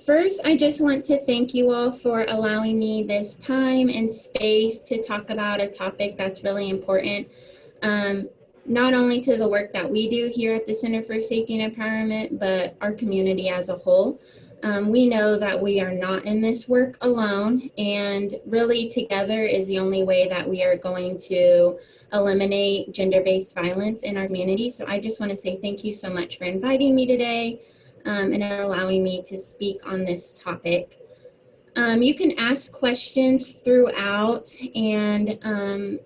First, I just want to thank you all for allowing me this time and space to talk about a topic that's really important, um, not only to the work that we do here at the Center for Safety and Empowerment, but our community as a whole. We know that we are not in this work alone, and really together is the only way that we are going to eliminate gender-based violence in our community. So I just want to say thank you so much for inviting me today and allowing me to speak on this topic. You can ask questions throughout, and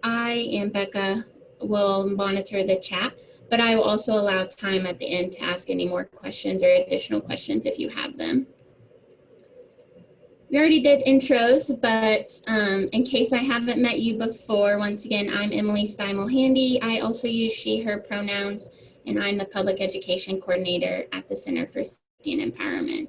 I and Becca will monitor the chat, but I will also allow time at the end to ask any more questions or additional questions if you have them. We already did intros, but in case I haven't met you before, once again, I'm Emily Stymel-Handy. I also use she, her pronouns, and I'm the Public Education Coordinator at the Center for Safety and Empowerment.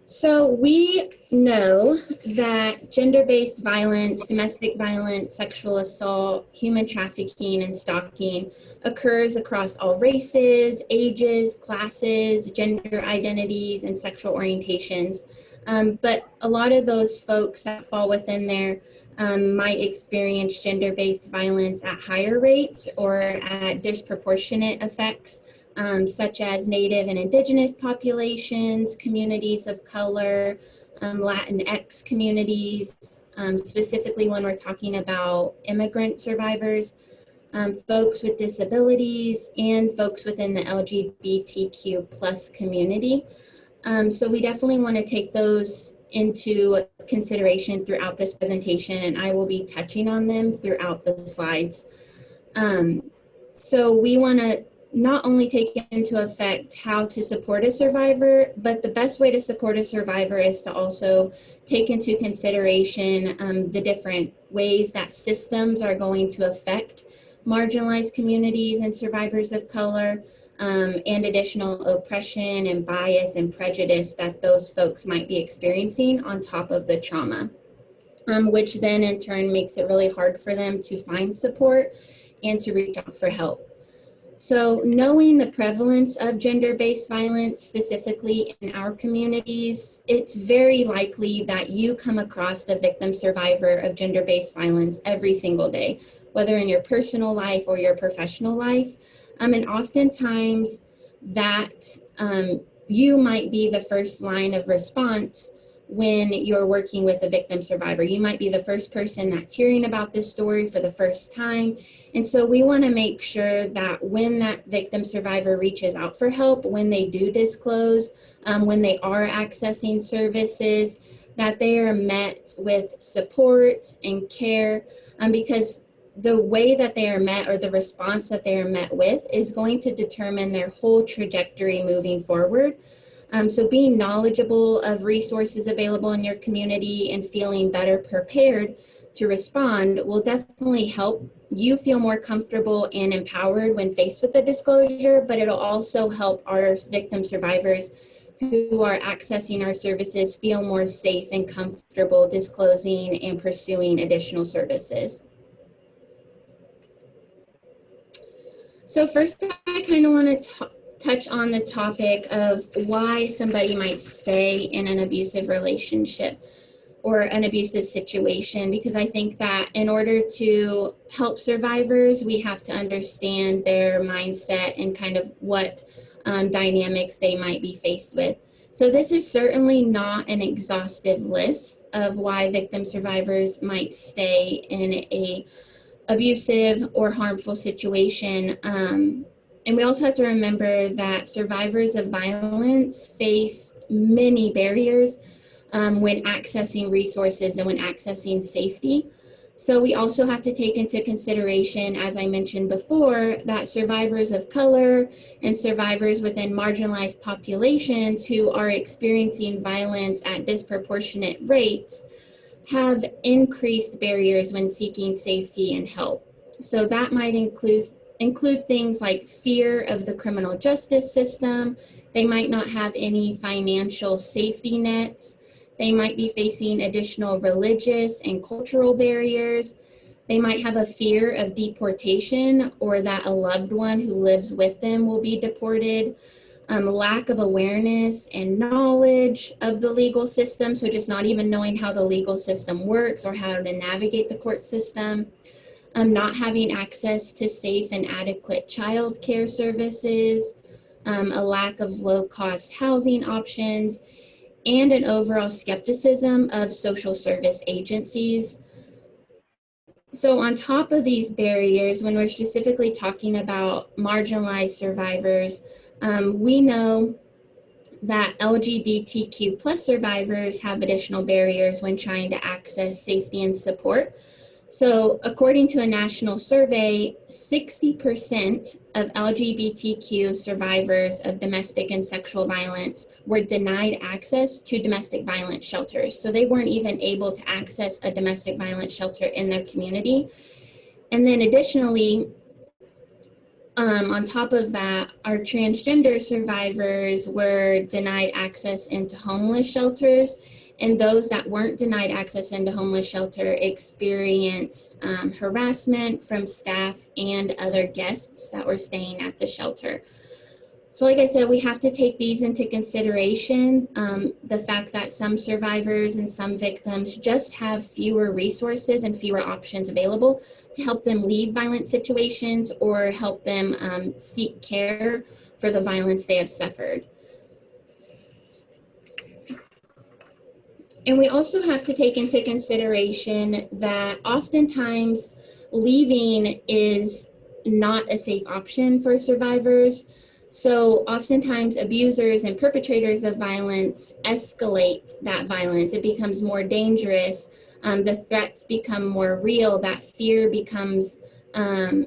So we know that gender-based violence, domestic violence, sexual assault, human trafficking, and stalking occurs across all races, ages, classes, gender identities, and sexual orientations. But a lot of those folks that fall within there might experience gender-based violence at higher rates or at disproportionate effects. Such as Native and Indigenous populations, communities of color, Latinx communities, specifically when we're talking about immigrant survivors, folks with disabilities, and folks within the LGBTQ plus community. So we definitely want to take those into consideration throughout this presentation, and I will be touching on them throughout the slides. So we want to not only take into effect how to support a survivor, but the best way to support a survivor is to also take into consideration the different ways that systems are going to affect marginalized communities and survivors of color, and additional oppression and bias and prejudice that those folks might be experiencing on top of the trauma, which then in turn makes it really hard for them to find support and to reach out for help. So knowing the prevalence of gender-based violence, specifically in our communities, it's very likely that you come across the victim survivor of gender-based violence every single day, whether in your personal life or your professional life. And oftentimes that you might be the first line of response when you're working with a victim survivor. You might be the first person that's hearing about this story for the first time. And so we want to make sure that when that victim survivor reaches out for help, when they do disclose, when they are accessing services, that they are met with support and care, because the way that they are met or the response that they are met with is going to determine their whole trajectory moving forward. So being knowledgeable of resources available in your community and feeling better prepared to respond will definitely help you feel more comfortable and empowered when faced with the disclosure, but it'll also help our victim survivors who are accessing our services feel more safe and comfortable disclosing and pursuing additional services. So first, I kind of want to touch on the topic of why somebody might stay in an abusive relationship or an abusive situation, because I think that in order to help survivors, we have to understand their mindset and kind of what dynamics they might be faced with. So this is certainly not an exhaustive list of why victim survivors might stay in a abusive or harmful situation. And we also have to remember that survivors of violence face many barriers when accessing resources and when accessing safety. So we also have to take into consideration, as I mentioned before, that survivors of color and survivors within marginalized populations who are experiencing violence at disproportionate rates have increased barriers when seeking safety and help. So that might include things like fear of the criminal justice system. They might not have any financial safety nets. They might be facing additional religious and cultural barriers. They might have a fear of deportation or that a loved one who lives with them will be deported. lack of awareness and knowledge of the legal system, so just not even knowing how the legal system works or how to navigate the court system, not having access to safe and adequate child care services, a lack of low-cost housing options, and an overall skepticism of social service agencies. So on top of these barriers, when we're specifically talking about marginalized survivors, we know that LGBTQ plus survivors have additional barriers when trying to access safety and support. So according to a national survey, 60% of LGBTQ survivors of domestic and sexual violence were denied access to domestic violence shelters. So they weren't even able to access a domestic violence shelter in their community. And then additionally, on top of that, our transgender survivors were denied access into homeless shelters, and those that weren't denied access into homeless shelter experienced harassment from staff and other guests that were staying at the shelter. So like I said, we have to take these into consideration, the fact that some survivors and some victims just have fewer resources and fewer options available to help them leave violent situations or help them seek care for the violence they have suffered. And we also have to take into consideration that oftentimes leaving is not a safe option for survivors. So oftentimes abusers and perpetrators of violence escalate that violence. It becomes more dangerous. The threats become more real. That fear becomes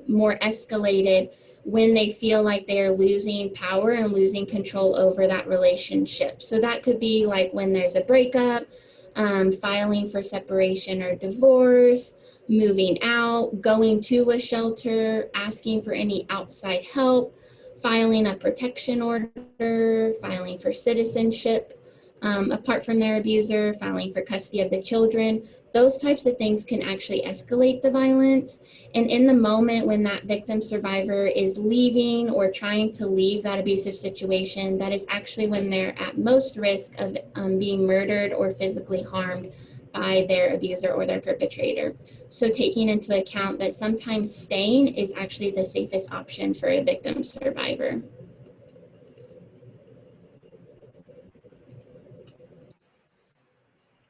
more escalated when they feel like they're losing power and losing control over that relationship. So that could be like when there's a breakup, filing for separation or divorce, moving out, going to a shelter, asking for any outside help, filing a protection order, filing for citizenship, apart from their abuser, filing for custody of the children. Those types of things can actually escalate the violence. And in the moment when that victim survivor is leaving or trying to leave that abusive situation, that is actually when they're at most risk of being murdered or physically harmed by their abuser or their perpetrator. So taking into account that sometimes staying is actually the safest option for a victim survivor.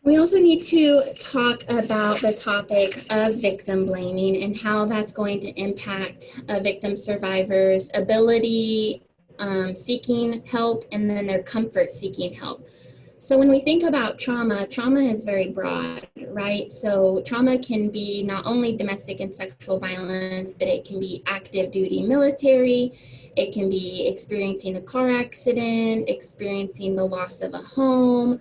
We also need to talk about the topic of victim blaming and how that's going to impact a victim survivor's ability seeking help and then their comfort seeking help. So when we think about trauma, trauma is very broad, right? So trauma can be not only domestic and sexual violence, but it can be active duty military. It can be experiencing a car accident, experiencing the loss of a home,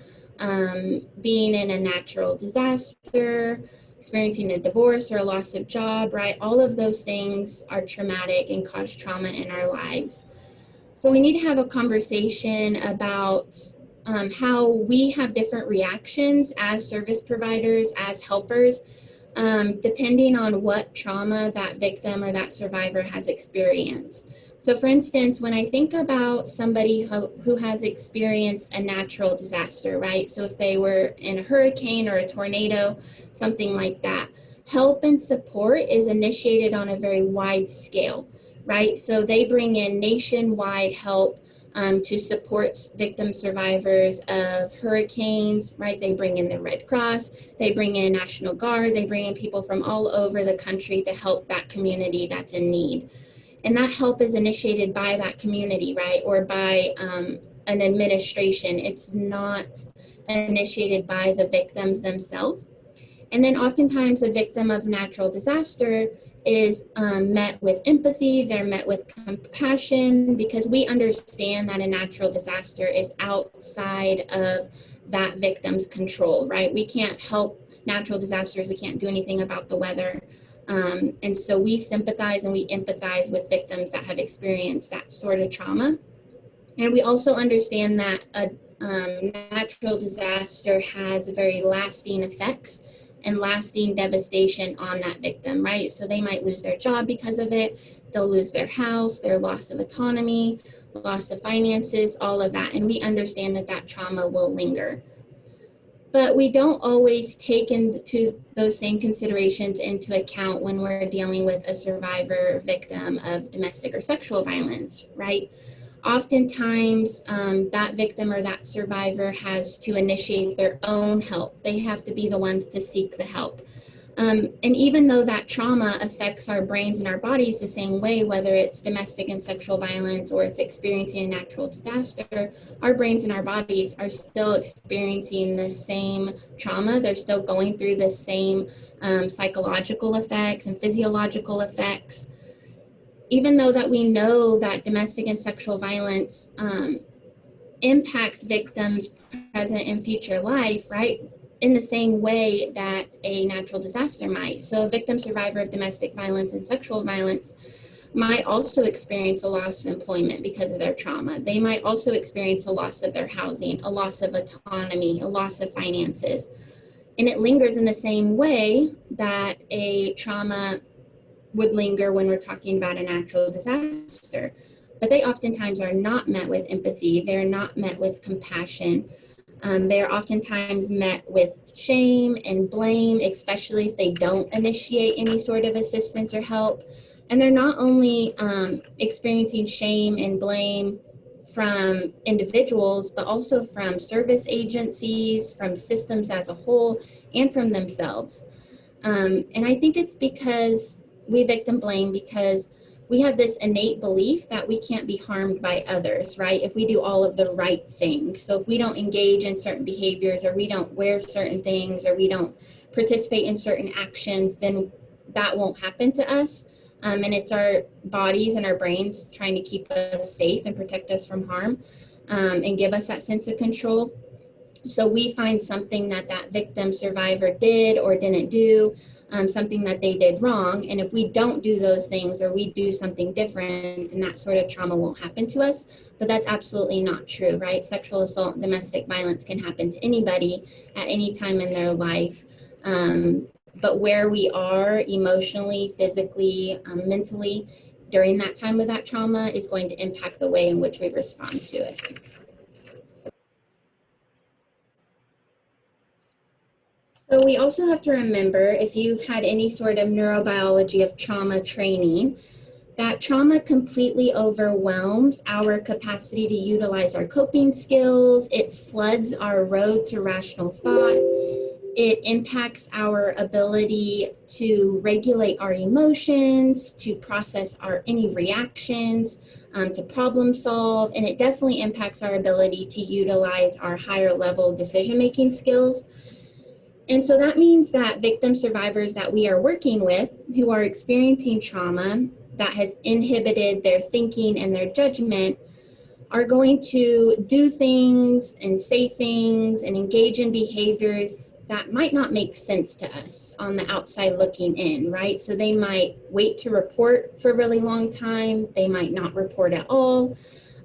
being in a natural disaster, experiencing a divorce or a loss of job, right? All of those things are traumatic and cause trauma in our lives. So we need to have a conversation about how we have different reactions as service providers, as helpers, depending on what trauma that victim or that survivor has experienced. So for instance, when I think about somebody who has experienced a natural disaster, right? So if they were in a hurricane or a tornado, something like that, help and support is initiated on a very wide scale, right? So they bring in nationwide help to support victim survivors of hurricanes, right? They bring in the Red Cross, they bring in National Guard, they bring in people from all over the country to help that community that's in need. And that help is initiated by that community, right? Or by an administration. It's not initiated by the victims themselves. And then oftentimes a victim of natural disaster is met with empathy, they're met with compassion, because we understand that a natural disaster is outside of that victim's control, right? We can't help natural disasters, we can't do anything about the weather. And so we sympathize and we empathize with victims that have experienced that sort of trauma. And we also understand that a natural disaster has very lasting effects and lasting devastation on that victim, right? So they might lose their job because of it. They'll lose their house, their loss of autonomy, loss of finances, all of that. And we understand that that trauma will linger. But we don't always take into those same considerations into account when we're dealing with a survivor victim of domestic or sexual violence, right? Oftentimes, that victim or that survivor has to initiate their own help. They have to be the ones to seek the help. And even though that trauma affects our brains and our bodies the same way, whether it's domestic and sexual violence or it's experiencing a natural disaster, our brains and our bodies are still experiencing the same trauma. They're still going through the same psychological effects and physiological effects. Even though that we know that domestic and sexual violence impacts victims' present and future life, right? In the same way that a natural disaster might. So a victim survivor of domestic violence and sexual violence might also experience a loss of employment because of their trauma. They might also experience a loss of their housing, a loss of autonomy, a loss of finances. And it lingers in the same way that a trauma would linger when we're talking about a natural disaster. But they oftentimes are not met with empathy. They're not met with compassion. They are oftentimes met with shame and blame, especially if they don't initiate any sort of assistance or help. And they're not only experiencing shame and blame from individuals, but also from service agencies, from systems as a whole, and from themselves. And I think it's because we victim blame because we have this innate belief that we can't be harmed by others, right? If we do all of the right things. So if we don't engage in certain behaviors, or we don't wear certain things, or we don't participate in certain actions, then that won't happen to us. And it's our bodies and our brains trying to keep us safe and protect us from harm, and give us that sense of control. So we find something that that victim survivor did or didn't do, something that they did wrong. And if we don't do those things, or we do something different, then that sort of trauma won't happen to us. But that's absolutely not true, right? Sexual assault and domestic violence can happen to anybody at any time in their life. But where we are emotionally, physically, mentally during that time of that trauma is going to impact the way in which we respond to it. So we also have to remember, if you've had any sort of neurobiology of trauma training, that trauma completely overwhelms our capacity to utilize our coping skills. It floods our road to rational thought. It impacts our ability to regulate our emotions, to process any reactions, to problem solve, and it definitely impacts our ability to utilize our higher level decision-making skills. And so that means that victim survivors that we are working with who are experiencing trauma that has inhibited their thinking and their judgment are going to do things and say things and engage in behaviors that might not make sense to us on the outside looking in, right? So they might wait to report for a really long time. They might not report at all.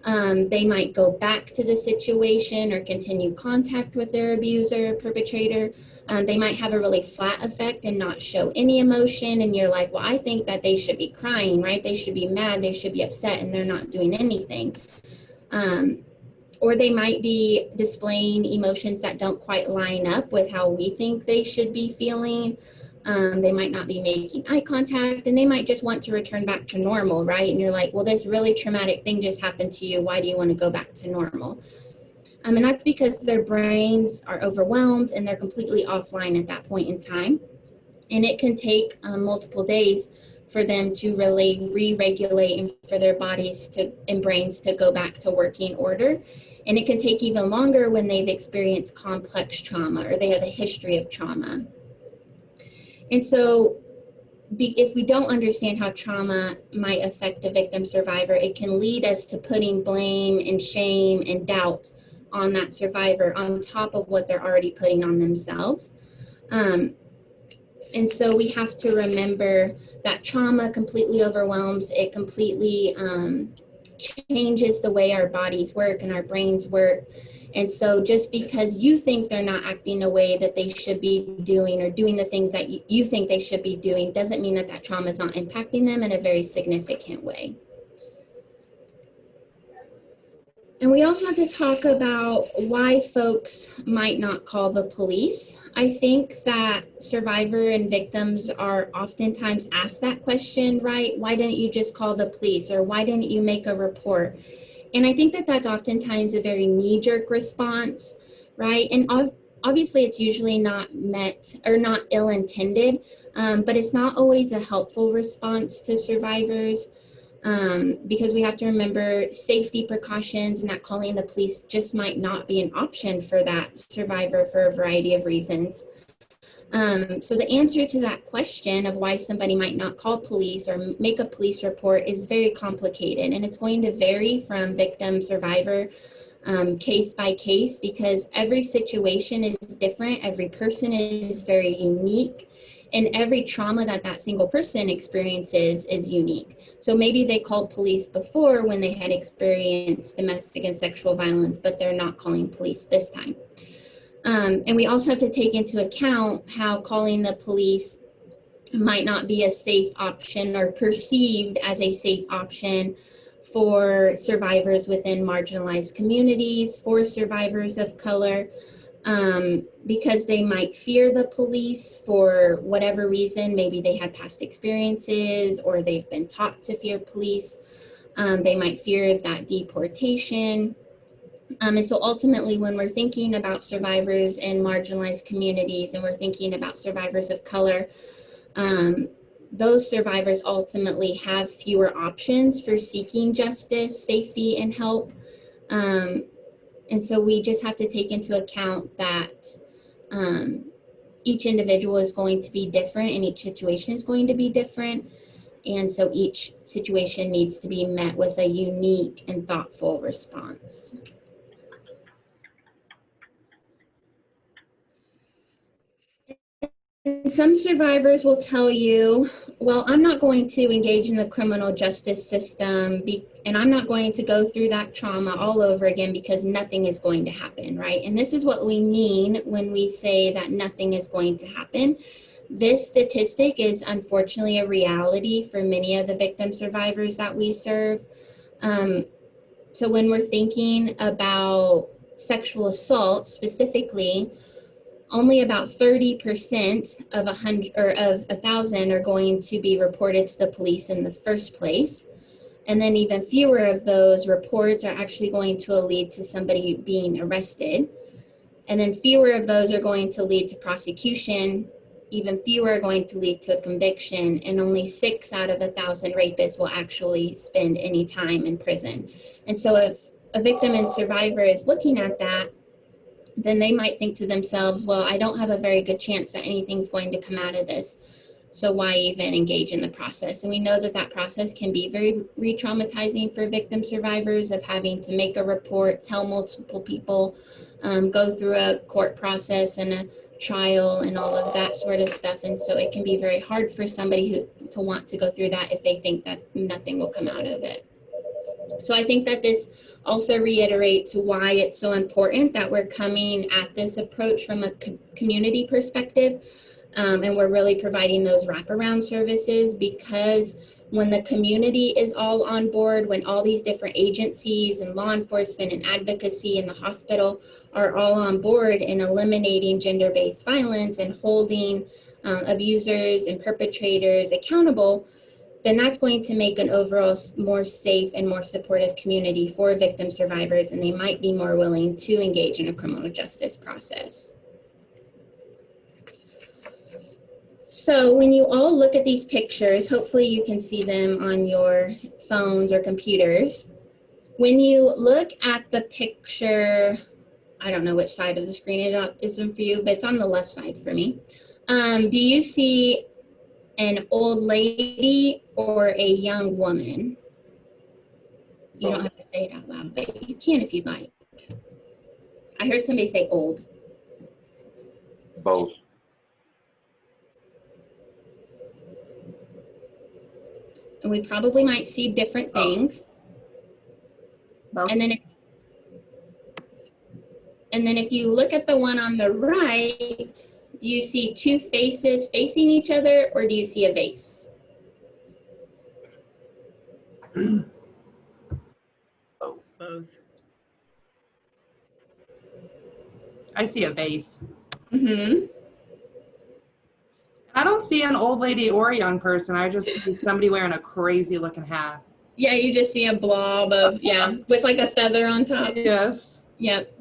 They might go back to the situation or continue contact with their abuser, perpetrator. They might have a really flat effect and not show any emotion. And you're like, well, I think that they should be crying, right? They should be mad, they should be upset, and they're not doing anything. Or they might be displaying emotions that don't quite line up with how we think they should be feeling. They might not be making eye contact, and they might just want to return back to normal, right? And you're like, well, this really traumatic thing just happened to you. Why do you want to go back to normal? And that's because their brains are overwhelmed and they're completely offline at that point in time. And it can take multiple days for them to really re-regulate and for their bodies and brains to go back to working order. And it can take even longer when they've experienced complex trauma or they have a history of trauma. And so if we don't understand how trauma might affect a victim survivor, it can lead us to putting blame and shame and doubt on that survivor on top of what they're already putting on themselves. And so we have to remember that trauma completely overwhelms, it completely changes the way our bodies work and our brains work. And so just because you think they're not acting the way that they should be doing or doing the things that you think they should be doing doesn't mean that that trauma is not impacting them in a very significant way. And we also have to talk about why folks might not call the police. I think that survivor and victims are oftentimes asked that question, right? Why didn't you just call the police, or why didn't you make a report? And I think that that's oftentimes a very knee-jerk response, right? And obviously it's usually not meant or not ill-intended, but it's not always a helpful response to survivors. Because we have to remember safety precautions, and that calling the police just might not be an option for that survivor for a variety of reasons. So the answer to that question of why somebody might not call police or make a police report is very complicated, and it's going to vary from victim, survivor, case by case, because every situation is different, every person is very unique, and every trauma that that single person experiences is unique. So maybe they called police before when they had experienced domestic and sexual violence, but they're not calling police this time. And we also have to take into account how calling the police might not be a safe option or perceived as a safe option for survivors within marginalized communities, for survivors of color, because they might fear the police for whatever reason. Maybe they had past experiences, or they've been taught to fear police. They might fear that deportation. And so ultimately, when we're thinking about survivors in marginalized communities, and we're thinking about survivors of color, those survivors ultimately have fewer options for seeking justice, safety, and help. And so we just have to take into account that each individual is going to be different, and each situation is going to be different. And so each situation needs to be met with a unique and thoughtful response. And some survivors will tell you, well, I'm not going to engage in the criminal justice system, and I'm not going to go through that trauma all over again because nothing is going to happen, right? And this is what we mean when we say that nothing is going to happen. This statistic is unfortunately a reality for many of the victim survivors that we serve. So when we're thinking about sexual assault specifically, only about 30% of 100 or of 1,000 are going to be reported to the police in the first place. And then even fewer of those reports are actually going to lead to somebody being arrested. And then fewer of those are going to lead to prosecution. Even fewer are going to lead to a conviction. And only 6 out of 1,000 rapists will actually spend any time in prison. And so if a victim and survivor is looking at that, then they might think to themselves, well, I don't have a very good chance that anything's going to come out of this. So why even engage in the process? And we know that that process can be very re-traumatizing for victim survivors, of having to make a report, tell multiple people, go through a court process and a trial and all of that sort of stuff. And so it can be very hard for somebody to want to go through that if they think that nothing will come out of it. So I think that this also reiterates why it's so important that we're coming at this approach from a community perspective, and we're really providing those wraparound services, because when the community is all on board, when all these different agencies and law enforcement and advocacy and the hospital are all on board in eliminating gender-based violence and holding abusers and perpetrators accountable, then that's going to make an overall more safe and more supportive community for victim survivors, and they might be more willing to engage in a criminal justice process. So when you all look at these pictures, hopefully you can see them on your phones or computers. When you look at the picture, I don't know which side of the screen it is for you, but it's on the left side for me. Do you see an old lady or a young woman? You don't have to say it out loud, but you can if you'd like. I heard somebody say old. Both. And we probably might see different things. Both. And then if you look at the one on the right, do you see two faces facing each other, or do you see a vase? Both. I see a vase. Mm-hmm. I don't see an old lady or a young person. I just see somebody wearing a crazy looking hat. Yeah, you just see a blob of, yeah, with like a feather on top. Yes. Yep.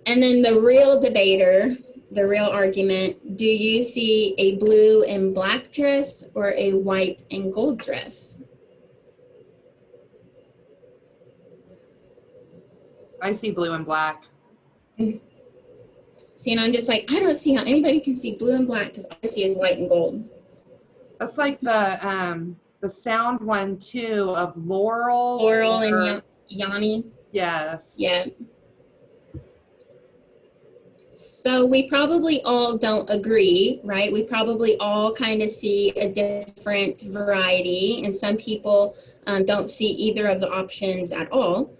And then the real debater, the real argument, do you see a blue and black dress or a white and gold dress? I see blue and black. See, and I'm just like, I don't see how anybody can see blue and black because all I see is white and gold. That's like the sound one too of Laurel. Laurel and Yanni. Yes. Yeah. So we probably all don't agree, right? We probably all kind of see a different variety, and some people don't see either of the options at all.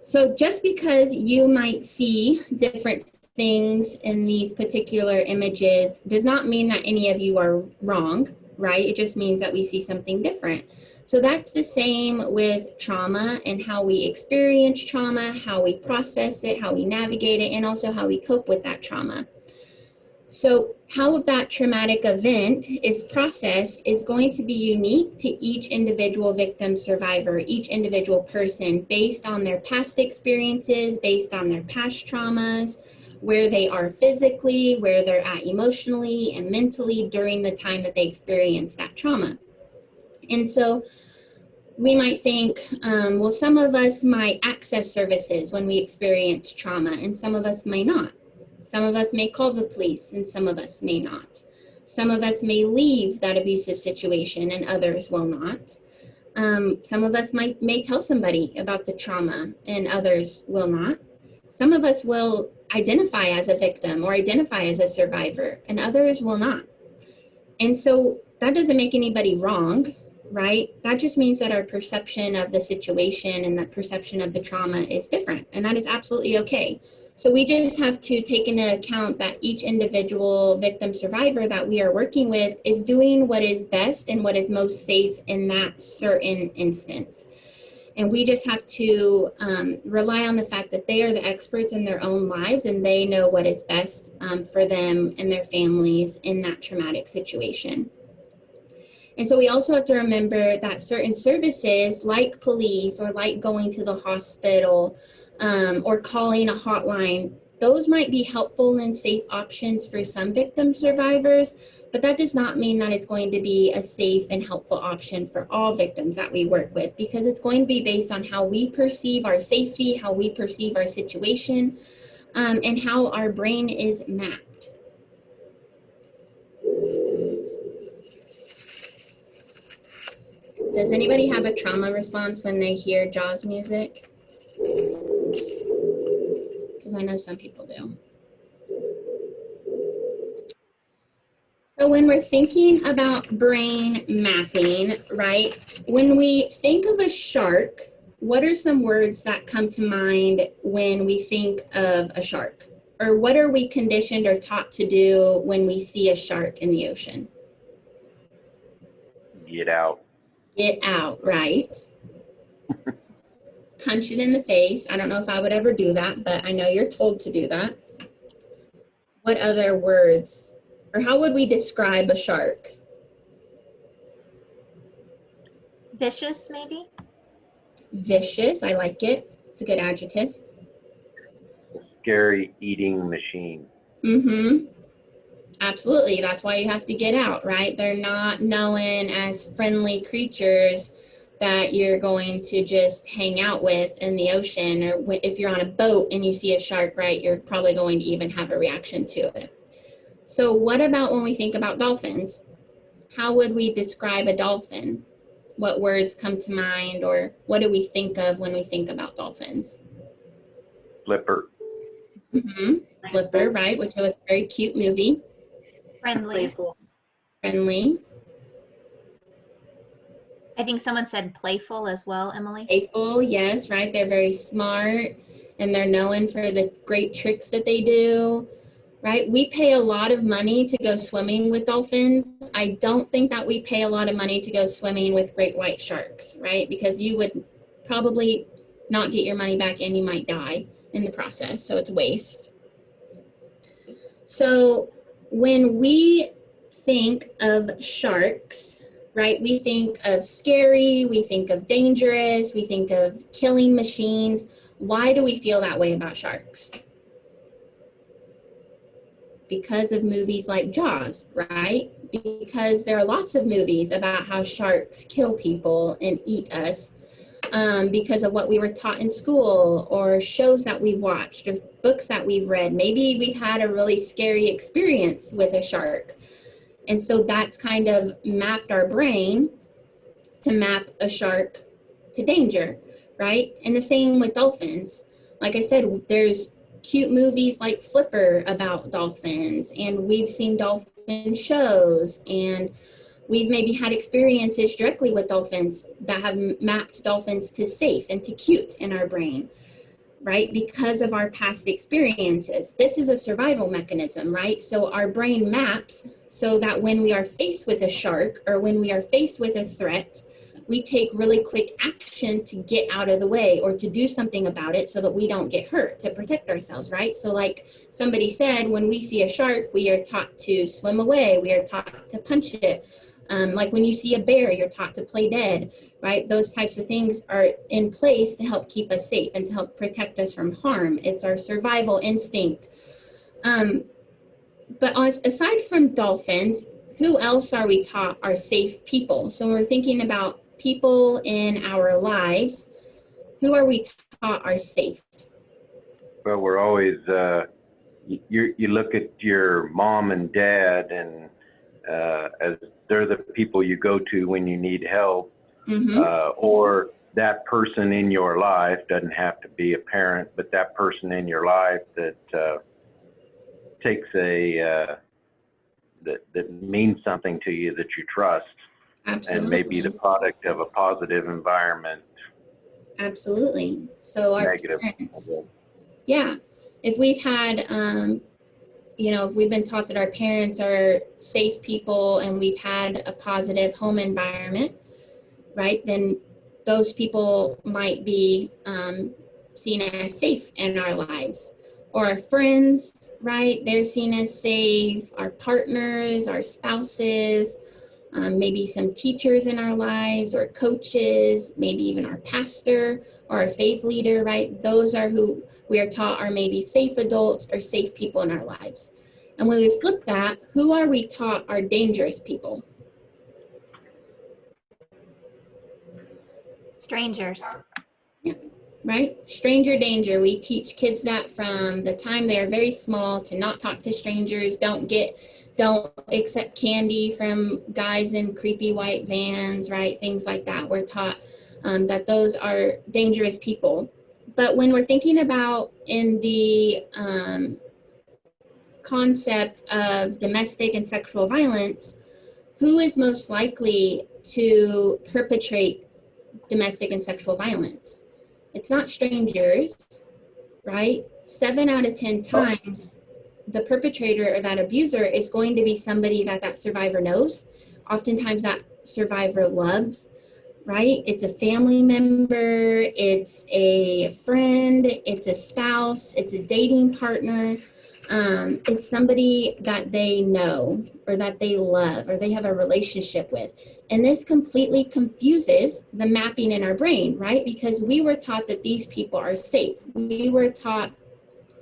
So just because you might see different things in these particular images does not mean that any of you are wrong, right? It just means that we see something different. So that's the same with trauma and how we experience trauma, how we process it, how we navigate it, and also how we cope with that trauma. So how that traumatic event is processed is going to be unique to each individual victim survivor, each individual person, based on their past experiences, based on their past traumas, where they are physically, where they're at emotionally and mentally during the time that they experience that trauma. And so we might think, well, some of us might access services when we experience trauma, and some of us may not. Some of us may call the police, and some of us may not. Some of us may leave that abusive situation, and others will not. Some of us may tell somebody about the trauma, and others will not. Some of us will identify as a victim or identify as a survivor, and others will not. And so that doesn't make anybody wrong, right? That just means that our perception of the situation and the perception of the trauma is different, and that is absolutely okay. So we just have to take into account that each individual victim survivor that we are working with is doing what is best and what is most safe in that certain instance. And we just have to rely on the fact that they are the experts in their own lives, and they know what is best for them and their families in that traumatic situation. And so we also have to remember that certain services like police or like going to the hospital or calling a hotline, those might be helpful and safe options for some victim survivors, but that does not mean that it's going to be a safe and helpful option for all victims that we work with, because it's going to be based on how we perceive our safety, how we perceive our situation, and how our brain is mapped. Does anybody have a trauma response when they hear Jaws music? Because I know some people do. So when we're thinking about brain mapping, right, when we think of a shark, what are some words that come to mind when we think of a shark? Or what are we conditioned or taught to do when we see a shark in the ocean? Get out. Get out, right? Punch it in the face. I don't know if I would ever do that, but I know you're told to do that. What other words, or how would we describe a shark? Vicious, maybe? Vicious, I like it. It's a good adjective. Scary eating machine. Mm-hmm. Absolutely. That's why you have to get out, right? They're not known as friendly creatures that you're going to just hang out with in the ocean, or if you're on a boat and you see a shark, right, you're probably going to even have a reaction to it. So what about when we think about dolphins? How would we describe a dolphin? What words come to mind, or what do we think of when we think about dolphins? Flipper. Mm-hmm. Flipper, right, which was a very cute movie. Friendly. Friendly. I think someone said playful as well, Emily. Playful, yes, right? They're very smart and they're known for the great tricks that they do, right? We pay a lot of money to go swimming with dolphins. I don't think that we pay a lot of money to go swimming with great white sharks, right? Because you would probably not get your money back and you might die in the process. So it's waste. So when we think of sharks, right, we think of scary, we think of dangerous, we think of killing machines. Why do we feel that way about sharks? Because of movies like Jaws, right? Because there are lots of movies about how sharks kill people and eat us, because of what we were taught in school or shows that we've watched or books that we've read. Maybe we've had a really scary experience with a shark. And so that's kind of mapped our brain to map a shark to danger, right? And the same with dolphins. Like I said, there's cute movies like Flipper about dolphins, and we've seen dolphin shows, and we've maybe had experiences directly with dolphins that have mapped dolphins to safe and to cute in our brain, right? Because of our past experiences. This is a survival mechanism, right? So our brain maps so that when we are faced with a shark or when we are faced with a threat, we take really quick action to get out of the way or to do something about it so that we don't get hurt, to protect ourselves, right? So like somebody said, when we see a shark, we are taught to swim away. We are taught to punch it. Like when you see a bear, you're taught to play dead, right? Those types of things are in place to help keep us safe and to help protect us from harm. It's our survival instinct. But aside from dolphins, who else are we taught are safe people? So when we're thinking about people in our lives, who are we taught are safe? Well, we're always, you look at your mom and dad, and as they're the people you go to when you need help, or that person in your life, doesn't have to be a parent, but that person in your life that takes that means something to you, that you trust. Absolutely. And maybe the product of a positive environment. Absolutely. So our Negative. parents, yeah. If we've had, if we've been taught that our parents are safe people and we've had a positive home environment, right, then those people might be seen as safe in our lives. Or our friends, right, they're seen as safe. Our partners, our spouses, maybe some teachers in our lives or coaches, maybe even our pastor or our faith leader, right? Those are who we are taught are maybe safe adults or safe people in our lives. And when we flip that, who are we taught are dangerous people? Strangers. Yeah, right? Stranger danger. We teach kids that from the time they are very small, to not talk to strangers, don't accept candy from guys in creepy white vans, right? Things like that. We're taught that those are dangerous people. But when we're thinking about in the concept of domestic and sexual violence, who is most likely to perpetrate domestic and sexual violence? It's not strangers, right? 7 out of 10 times, the perpetrator or that abuser is going to be somebody that survivor knows. Oftentimes that survivor loves, right? It's a family member, it's a friend, it's a spouse, it's a dating partner. It's somebody that they know or that they love or they have a relationship with. And this completely confuses the mapping in our brain, right? Because we were taught that these people are safe. We were taught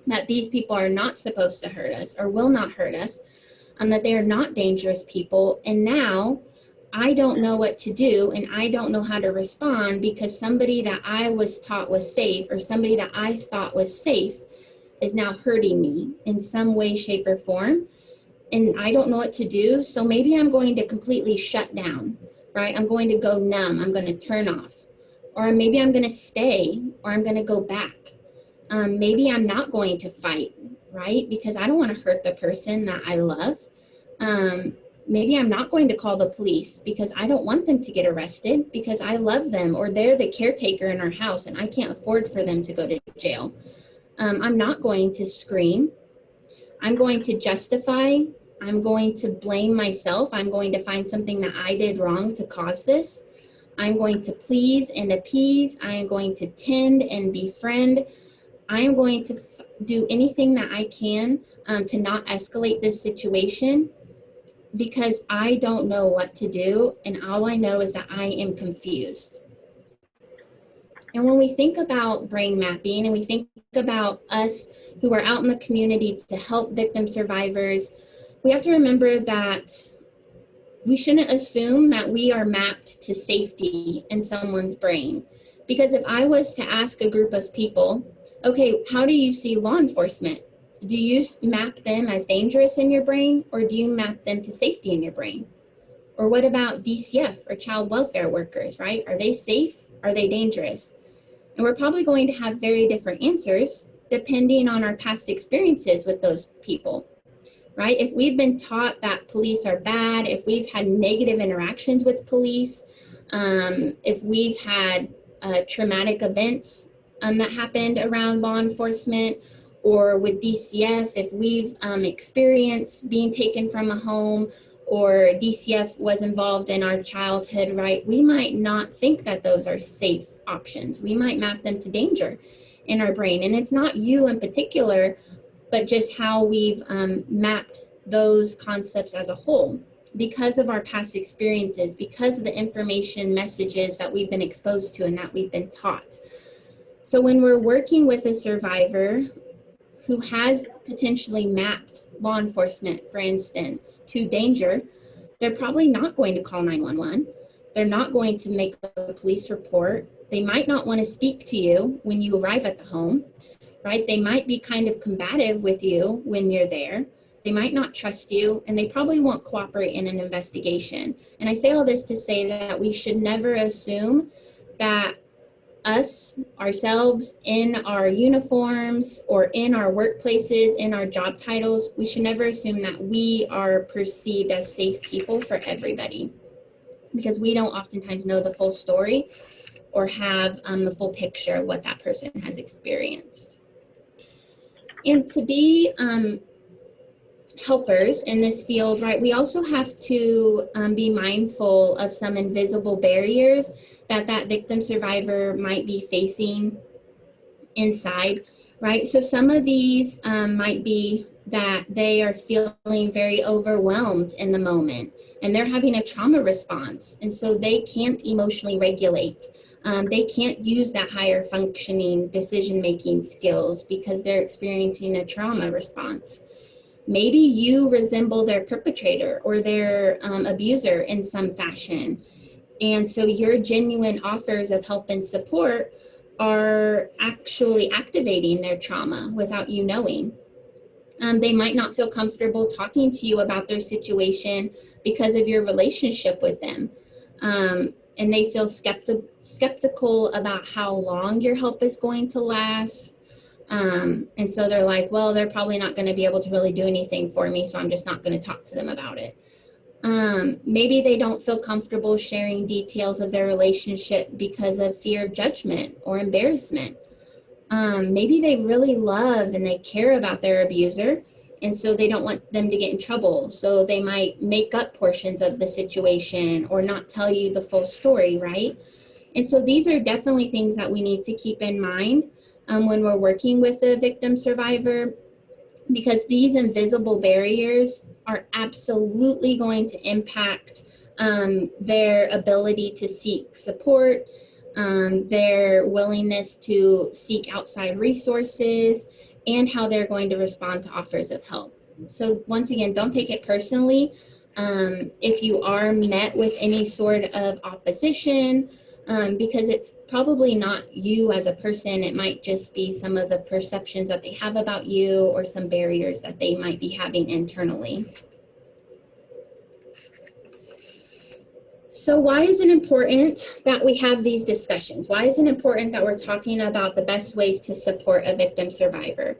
that these people are not supposed to hurt us or will not hurt us, that they are not dangerous people. And now I don't know what to do and I don't know how to respond because somebody that I was taught was safe or somebody that I thought was safe is now hurting me in some way, shape, or form. And I don't know what to do. So maybe I'm going to completely shut down, right? I'm going to go numb. I'm going to turn off. Or maybe I'm going to stay or I'm going to go back. Maybe I'm not going to fight, right? Because I don't want to hurt the person that I love. Maybe I'm not going to call the police because I don't want them to get arrested because I love them, or they're the caretaker in our house and I can't afford for them to go to jail. I'm not going to scream. I'm going to justify. I'm going to blame myself. I'm going to find something that I did wrong to cause this. I'm going to please and appease. I am going to tend and befriend. I am going to do anything that I can to not escalate this situation because I don't know what to do. And all I know is that I am confused. And when we think about brain mapping and we think about us who are out in the community to help victim survivors, we have to remember that we shouldn't assume that we are mapped to safety in someone's brain. Because if I was to ask a group of people, okay, how do you see law enforcement? Do you map them as dangerous in your brain, or do you map them to safety in your brain? Or what about DCF or child welfare workers, right? Are they safe? Are they dangerous? And we're probably going to have very different answers depending on our past experiences with those people, right? If we've been taught that police are bad, if we've had negative interactions with police, if we've had traumatic events that happened around law enforcement, or with DCF, if we've experienced being taken from a home, or DCF was involved in our childhood, right? We might not think that those are safe options. We might map them to danger in our brain. And it's not you in particular, but just how we've mapped those concepts as a whole because of our past experiences, because of the information messages that we've been exposed to and that we've been taught. So when we're working with a survivor who has potentially mapped law enforcement, for instance, to danger, they're probably not going to call 911. They're not going to make a police report. They might not want to speak to you when you arrive at the home, right? They might be kind of combative with you when you're there. They might not trust you, and they probably won't cooperate in an investigation. And I say all this to say that we should never assume that us, ourselves, in our uniforms or in our workplaces, in our job titles, we should never assume that we are perceived as safe people for everybody, because we don't oftentimes know the full story or have the full picture of what that person has experienced. And to be helpers in this field, right, we also have to be mindful of some invisible barriers that victim survivor might be facing inside, right? So some of these might be that they are feeling very overwhelmed in the moment and they're having a trauma response. And so they can't emotionally regulate. They can't use that higher functioning decision-making skills because they're experiencing a trauma response. Maybe you resemble their perpetrator or their abuser in some fashion. And so your genuine offers of help and support are actually activating their trauma without you knowing. They might not feel comfortable talking to you about their situation because of your relationship with them. And they feel skeptical about how long your help is going to last. And so they're like, well, they're probably not going to be able to really do anything for me, so I'm just not going to talk to them about it. Maybe they don't feel comfortable sharing details of their relationship because of fear of judgment or embarrassment. Maybe they really love and they care about their abuser, and so they don't want them to get in trouble. So they might make up portions of the situation or not tell you the full story, right? And so these are definitely things that we need to keep in mind when we're working with the victim survivor, because these invisible barriers are absolutely going to impact their ability to seek support, their willingness to seek outside resources, and how they're going to respond to offers of help. So once again, don't take it personally. If you are met with any sort of opposition, because it's probably not you as a person, it might just be some of the perceptions that they have about you or some barriers that they might be having internally. So why is it important that we have these discussions? Why is it important that we're talking about the best ways to support a victim survivor?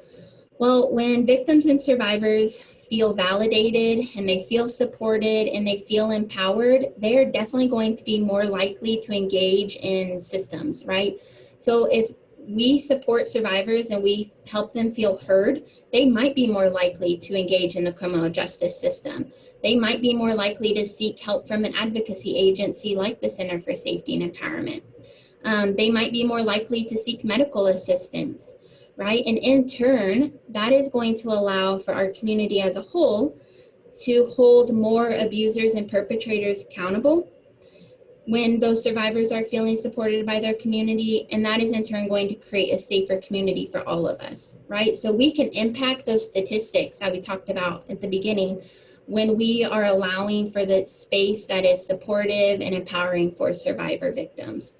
Well, when victims and survivors feel validated and they feel supported and they feel empowered, they are definitely going to be more likely to engage in systems, right? So if we support survivors and we help them feel heard, they might be more likely to engage in the criminal justice system. They might be more likely to seek help from an advocacy agency like the Center for Safety and Empowerment. They might be more likely to seek medical assistance, right? And in turn, that is going to allow for our community as a whole to hold more abusers and perpetrators accountable when those survivors are feeling supported by their community. And that is in turn going to create a safer community for all of us, right? So we can impact those statistics that we talked about at the beginning when we are allowing for the space that is supportive and empowering for survivor victims.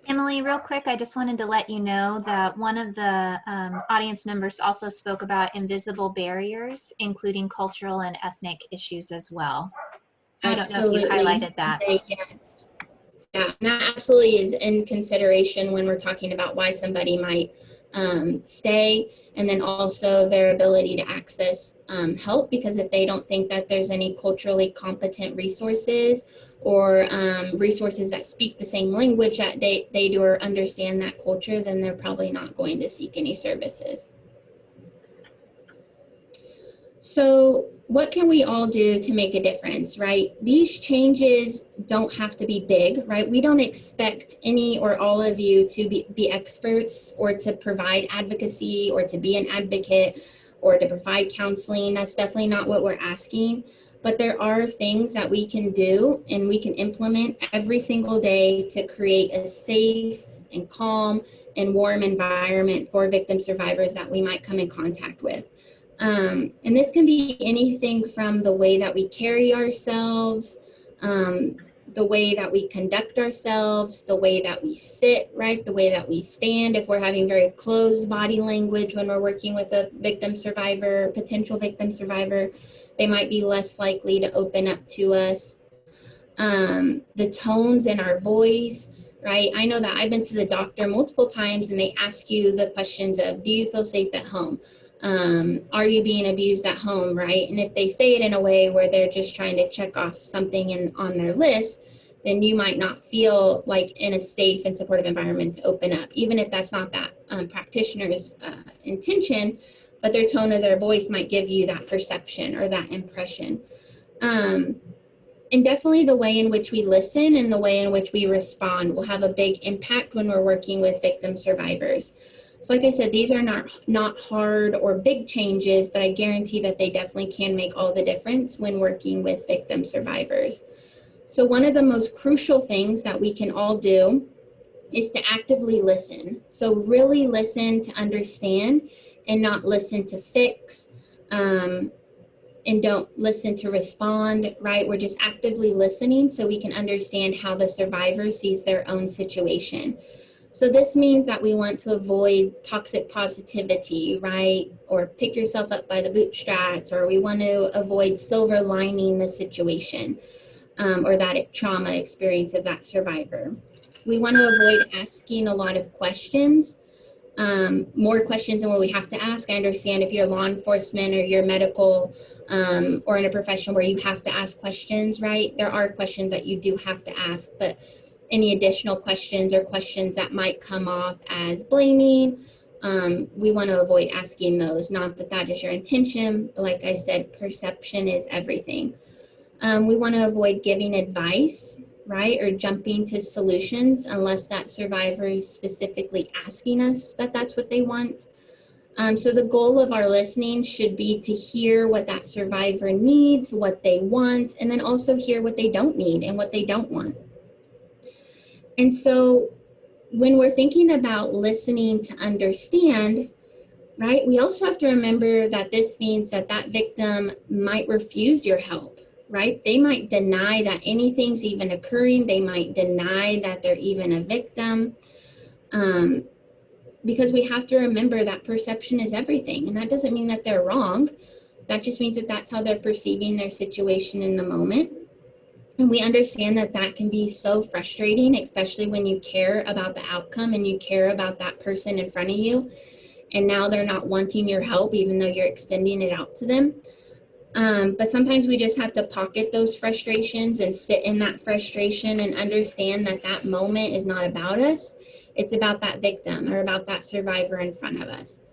Emily, real quick, I just wanted to let you know that one of the audience members also spoke about invisible barriers, including cultural and ethnic issues as well. So I don't know if you highlighted that. Yes. Yeah, that absolutely is in consideration when we're talking about why somebody might stay, and then also their ability to access help, because if they don't think that there's any culturally competent resources or resources that speak the same language that they do or understand that culture, then they're probably not going to seek any services. So what can we all do to make a difference, right? These changes don't have to be big, right? We don't expect any or all of you to be experts or to provide advocacy or to be an advocate or to provide counseling. That's definitely not what we're asking. But there are things that we can do and we can implement every single day to create a safe and calm and warm environment for victim survivors that we might come in contact with. And this can be anything from the way that we carry ourselves, the way that we conduct ourselves, the way that we sit, right? The way that we stand. If we're having very closed body language when we're working with a victim survivor, potential victim survivor, they might be less likely to open up to us. The tones in our voice, right? I know that I've been to the doctor multiple times and they ask you the questions of, do you feel safe at home? Are you being abused at home, right? And if they say it in a way where they're just trying to check off something on their list, then you might not feel like in a safe and supportive environment to open up, even if that's not that practitioner's intention, but their tone of their voice might give you that perception or that impression. And definitely the way in which we listen and the way in which we respond will have a big impact when we're working with victim survivors. So like I said, these are not hard or big changes, but I guarantee that they definitely can make all the difference when working with victim survivors. So one of the most crucial things that we can all do is to actively listen. So really listen to understand and not listen to fix, and don't listen to respond, right? We're just actively listening so we can understand how the survivor sees their own situation. So this means that we want to avoid toxic positivity, right? Or pick yourself up by the bootstraps, or we want to avoid silver lining the situation or that trauma experience of that survivor. We want to avoid asking a lot of questions, more questions than what we have to ask. I understand if you're law enforcement or you're medical or in a profession where you have to ask questions, right? There are questions that you do have to ask, but any additional questions or questions that might come off as blaming, we want to avoid asking those. Not that that is your intention, but like I said, perception is everything. We want to avoid giving advice, right, or jumping to solutions unless that survivor is specifically asking us that that's what they want. So the goal of our listening should be to hear what that survivor needs, what they want, and then also hear what they don't need and what they don't want. And so when we're thinking about listening to understand, right, we also have to remember that this means that that victim might refuse your help, right? They might deny that anything's even occurring. They might deny that they're even a victim, because we have to remember that perception is everything. And that doesn't mean that they're wrong. That just means that that's how they're perceiving their situation in the moment. And we understand that that can be so frustrating, especially when you care about the outcome and you care about that person in front of you. and now they're not wanting your help even though you're extending it out to them. But sometimes we just have to pocket those frustrations and sit in that frustration and understand that that moment is not about us. It's about that victim or about that survivor in front of us.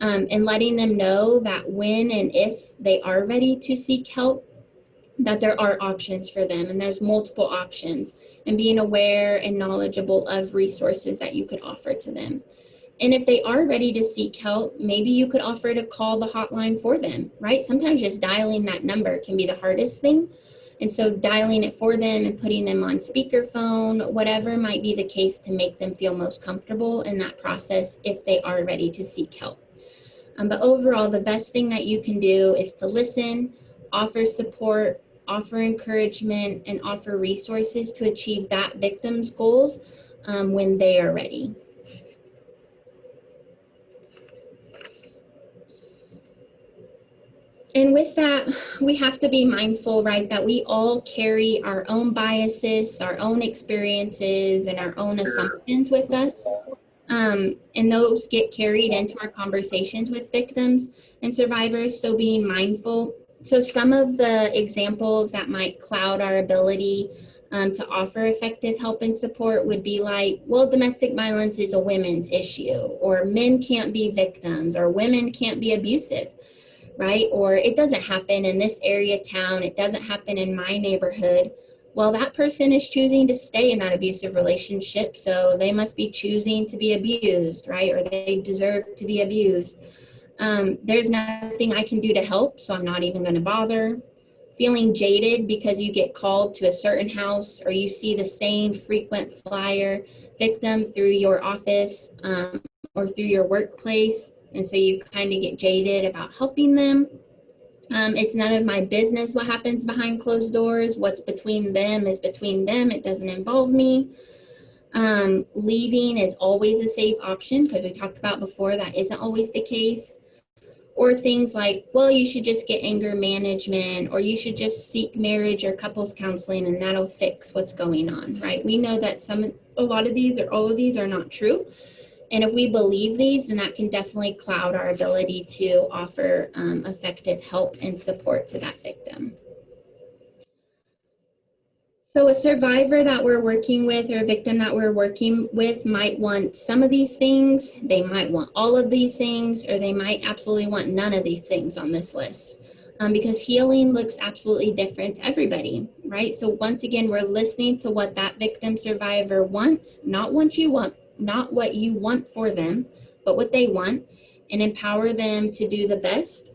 And letting them know that when and if they are ready to seek help, that there are options for them and there's multiple options, and being aware and knowledgeable of resources that you could offer to them. And if they are ready to seek help, maybe you could offer to call the hotline for them, right? Sometimes just dialing that number can be the hardest thing. And so dialing it for them and putting them on speakerphone, whatever might be the case to make them feel most comfortable in that process if they are ready to seek help. But overall, the best thing that you can do is to listen, offer support, offer encouragement, and offer resources to achieve that victim's goals when they are ready. And with that, we have to be mindful, right, that we all carry our own biases, our own experiences, and our own assumptions with us. And those get carried into our conversations with victims and survivors, so being mindful. So some of the examples that might cloud our ability to offer effective help and support would be like, well, domestic violence is a women's issue, or men can't be victims, or women can't be abusive, right? Or it doesn't happen in this area of town, it doesn't happen in my neighborhood. Well, that person is choosing to stay in that abusive relationship, so they must be choosing to be abused, right? Or they deserve to be abused. There's nothing I can do to help, so I'm not even going to bother. Feeling jaded because you get called to a certain house or you see the same frequent flyer victim through your office or through your workplace, and so you kind of get jaded about helping them. It's none of my business what happens behind closed doors. What's between them is between them. It doesn't involve me. Leaving is always a safe option, because we talked about before that isn't always the case. Or things like, well, you should just get anger management, or you should just seek marriage or couples counseling and that'll fix what's going on, right? We know that a lot of these or all of these are not true. And if we believe these, then that can definitely cloud our ability to offer effective help and support to that victim. So a survivor that we're working with or a victim that we're working with might want some of these things, they might want all of these things, or they might absolutely want none of these things on this list. Because healing looks absolutely different to everybody, right? So once again, we're listening to what that victim survivor wants, not what you want for them, but what they want, and empower them to do the best,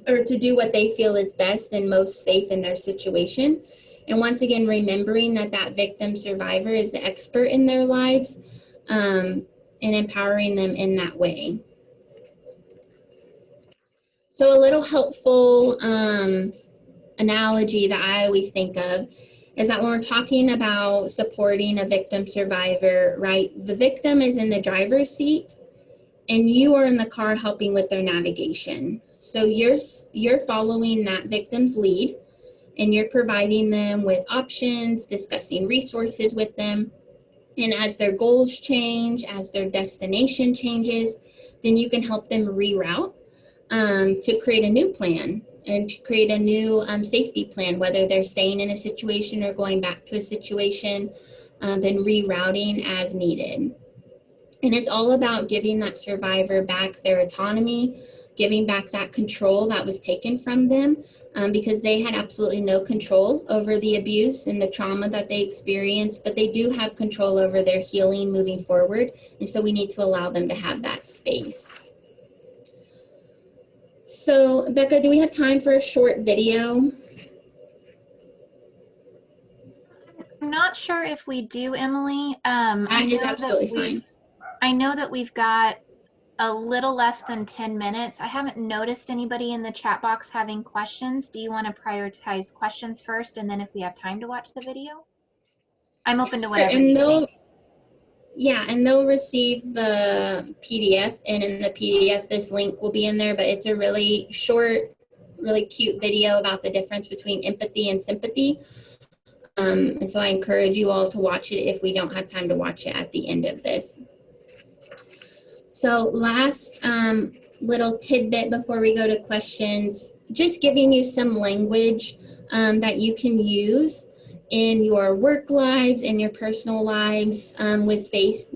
or to do what they feel is best and most safe in their situation. And once again, remembering that that victim survivor is the expert in their lives, and empowering them in that way. So a little helpful analogy that I always think of is that when we're talking about supporting a victim survivor, right, the victim is in the driver's seat and you are in the car helping with their navigation. So you're following that victim's lead, and you're providing them with options, discussing resources with them. And as their goals change, as their destination changes, then you can help them reroute to create a new plan and to create a new safety plan, whether they're staying in a situation or going back to a situation, then rerouting as needed. And it's all about giving that survivor back their autonomy, giving back that control that was taken from them, because they had absolutely no control over the abuse and the trauma that they experienced, but they do have control over their healing moving forward. And so we need to allow them to have that space. So Becca, do we have time for a short video? I'm not sure if we do, Emily. That is absolutely fine. I know that we've got a little less than 10 minutes. I haven't noticed anybody in the chat box having questions. Do you want to prioritize questions first, and then if we have time to watch the video? I'm open to whatever you think. Yeah, and they'll receive the PDF, and in the PDF, this link will be in there, but it's a really short, really cute video about the difference between empathy and sympathy. And so I encourage you all to watch it if we don't have time to watch it at the end of this. So last little tidbit before we go to questions, just giving you some language that you can use in your work lives, in your personal lives, when faced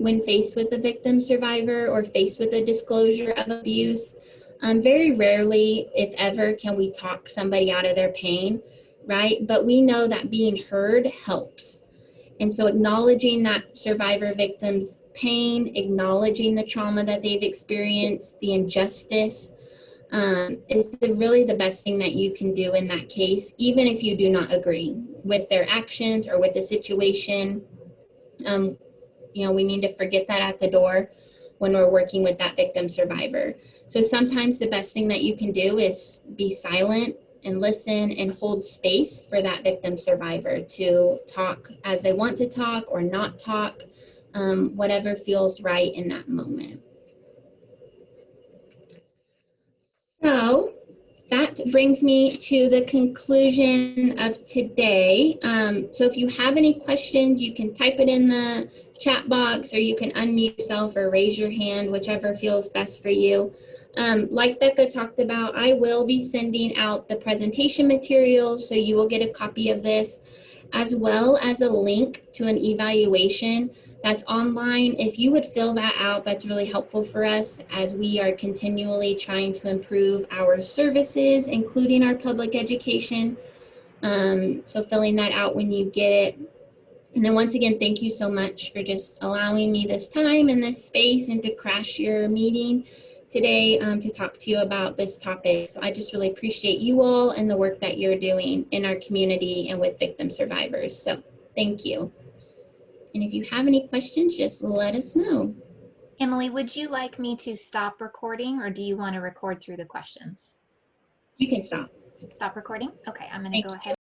with a victim survivor or faced with a disclosure of abuse. Very rarely, if ever, can we talk somebody out of their pain, right? But we know that being heard helps. And so acknowledging that survivor victim's pain, acknowledging the trauma that they've experienced, the injustice, is really the best thing that you can do in that case, even if you do not agree with their actions or with the situation. We need to forget that at the door when we're working with that victim survivor. So sometimes the best thing that you can do is be silent and listen and hold space for that victim survivor to talk as they want to talk or not talk, whatever feels right in that moment. So that brings me to the conclusion of today. So if you have any questions, you can type it in the chat box, or you can unmute yourself or raise your hand, whichever feels best for you. Like Becca talked about, I will be sending out the presentation materials, so you will get a copy of this, as well as a link to an evaluation that's online. If you would fill that out, that's really helpful for us as we are continually trying to improve our services, including our public education. So filling that out when you get it. And then once again, thank you so much for just allowing me this time and this space and to crash your meeting today to talk to you about this topic. So I just really appreciate you all and the work that you're doing in our community and with victim survivors. So thank you. And if you have any questions, just let us know. Emily, would you like me to stop recording, or do you want to record through the questions? You can stop. Stop recording? Okay, I'm going to Thank go you. ahead.